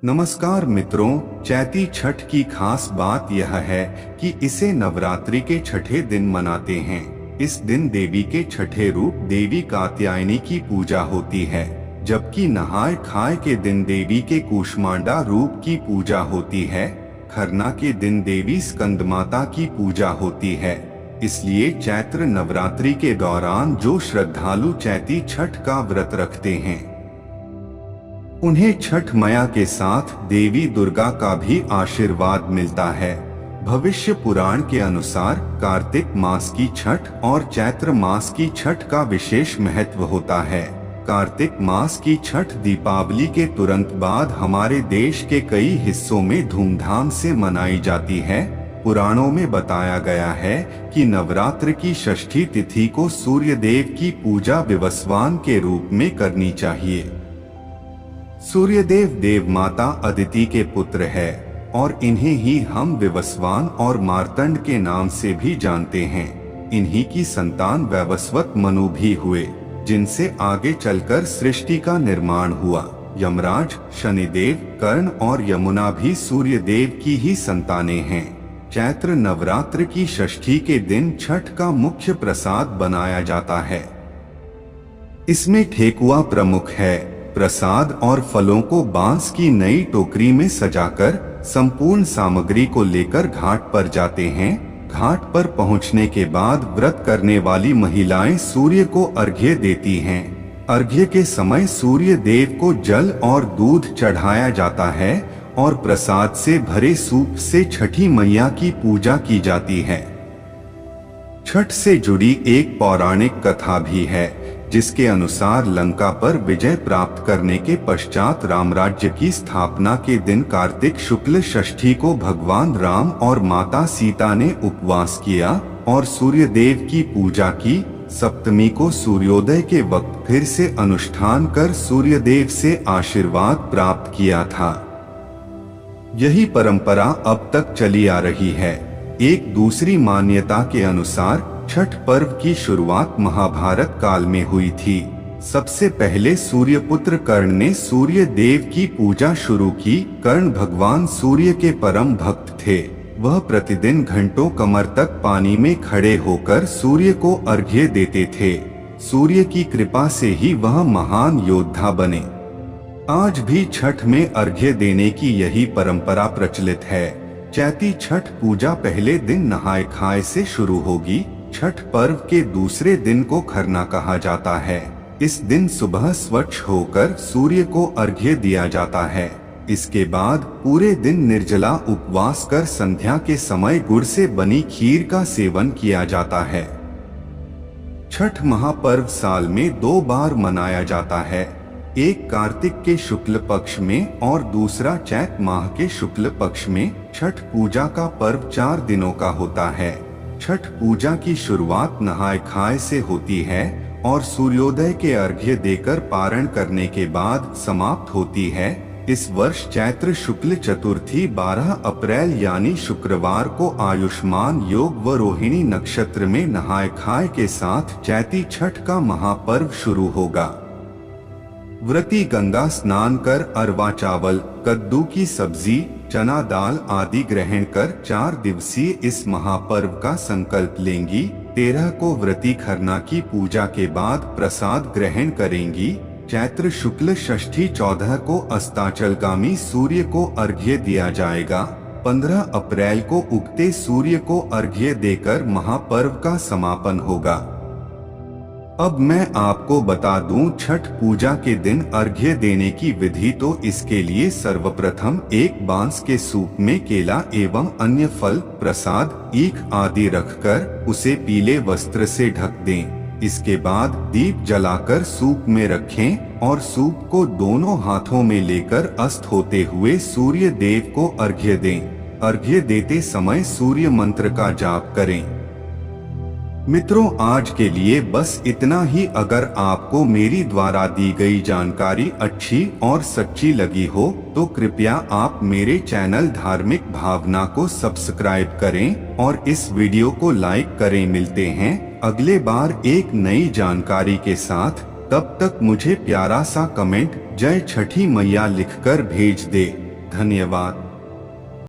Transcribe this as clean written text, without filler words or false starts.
नमस्कार मित्रों, चैती छठ की खास बात यह है कि इसे नवरात्रि के छठे दिन मनाते हैं। इस दिन देवी के छठे रूप देवी कात्यायनी की पूजा होती है, जबकि नहाय खाए के दिन देवी के कूष्मांडा रूप की पूजा होती है। खरना के दिन देवी स्कंदमाता की पूजा होती है। इसलिए चैत्र नवरात्रि के दौरान जो श्रद्धालु चैती छठ का व्रत रखते हैं, उन्हें छठ मैया के साथ देवी दुर्गा का भी आशीर्वाद मिलता है। भविष्य पुराण के अनुसार कार्तिक मास की छठ और चैत्र मास की छठ का विशेष महत्व होता है। कार्तिक मास की छठ दीपावली के तुरंत बाद हमारे देश के कई हिस्सों में धूमधाम से मनाई जाती है। पुराणों में बताया गया है कि नवरात्र की षष्ठी तिथि को सूर्य देव की पूजा विवस्वान के रूप में करनी चाहिए। सूर्यदेव देव माता अदिति के पुत्र है और इन्हें ही हम विवस्वान और मार्तंड के नाम से भी जानते हैं। इन्हीं की संतान वैवस्वत मनु भी हुए, जिनसे आगे चलकर सृष्टि का निर्माण हुआ। यमराज, शनिदेव, कर्ण और यमुना भी सूर्यदेव की ही संतानें हैं। चैत्र नवरात्र की षष्ठी के दिन छठ का मुख्य प्रसाद बनाया जाता है। इसमें ठेकुआ प्रमुख है। प्रसाद और फलों को बांस की नई टोकरी में सजाकर संपूर्ण सामग्री को लेकर घाट पर जाते हैं। घाट पर पहुंचने के बाद व्रत करने वाली महिलाएं सूर्य को अर्घ्य देती हैं। अर्घ्य के समय सूर्य देव को जल और दूध चढ़ाया जाता है और प्रसाद से भरे सूप से छठी मैया की पूजा की जाती है। छठ से जुड़ी एक पौराणिक कथा भी है, जिसके अनुसार लंका पर विजय प्राप्त करने के पश्चात रामराज्य की स्थापना के दिन कार्तिक शुक्ल षष्ठी को भगवान राम और माता सीता ने उपवास किया और सूर्य देव की पूजा की। सप्तमी को सूर्योदय के वक्त फिर से अनुष्ठान कर सूर्य देव से आशीर्वाद प्राप्त किया था। यही परंपरा अब तक चली आ रही है। एक दूसरी मान्यता के अनुसार छठ पर्व की शुरुआत महाभारत काल में हुई थी। सबसे पहले सूर्यपुत्र कर्ण ने सूर्य देव की पूजा शुरू की। कर्ण भगवान सूर्य के परम भक्त थे। वह प्रतिदिन घंटों कमर तक पानी में खड़े होकर सूर्य को अर्घ्य देते थे। सूर्य की कृपा से ही वह महान योद्धा बने। आज भी छठ में अर्घ्य देने की यही परंपरा प्रचलित है। चैती छठ पूजा पहले दिन नहाय खाए से शुरू होगी। छठ पर्व के दूसरे दिन को खरना कहा जाता है। इस दिन सुबह स्वच्छ होकर सूर्य को अर्घ्य दिया जाता है। इसके बाद पूरे दिन निर्जला उपवास कर संध्या के समय गुड़ से बनी खीर का सेवन किया जाता है। छठ महापर्व साल में 2 बार मनाया जाता है, एक कार्तिक के शुक्ल पक्ष में और दूसरा चैत माह के शुक्ल पक्ष में। छठ पूजा का पर्व 4 दिनों का होता है। छठ पूजा की शुरुआत नहाय खाए से होती है और सूर्योदय के अर्घ्य देकर पारण करने के बाद समाप्त होती है। इस वर्ष चैत्र शुक्ल चतुर्थी 12 अप्रैल यानी शुक्रवार को आयुष्मान योग व रोहिणी नक्षत्र में नहाय खाए के साथ चैती छठ का महापर्व शुरू होगा। व्रती गंगा स्नान कर अरवा चावल, कद्दू की सब्जी, चना दाल आदि ग्रहण कर 4 दिवसीय इस महापर्व का संकल्प लेंगी। 13 को व्रती खरना की पूजा के बाद प्रसाद ग्रहण करेंगी। चैत्र शुक्ल षष्ठी 14 को अस्ताचलगामी सूर्य को अर्घ्य दिया जाएगा। 15 अप्रैल को उगते सूर्य को अर्घ्य देकर महापर्व का समापन होगा। अब मैं आपको बता दूं छठ पूजा के दिन अर्घ्य देने की विधि। तो इसके लिए सर्वप्रथम एक बांस के सूप में केला एवं अन्य फल, प्रसाद, ईख आदि रखकर उसे पीले वस्त्र से ढक दें। इसके बाद दीप जलाकर सूप में रखें और सूप को दोनों हाथों में लेकर अस्त होते हुए सूर्य देव को अर्घ्य दें। अर्घ्य देते समय सूर्य मंत्र का जाप करें। मित्रों, आज के लिए बस इतना ही। अगर आपको मेरी द्वारा दी गई जानकारी अच्छी और सच्ची लगी हो तो कृपया आप मेरे चैनल धार्मिक भावना को सब्सक्राइब करें और इस वीडियो को लाइक करें। मिलते हैं अगले बार एक नई जानकारी के साथ। तब तक मुझे प्यारा सा कमेंट जय छठी मैया लिखकर भेज दे। धन्यवाद।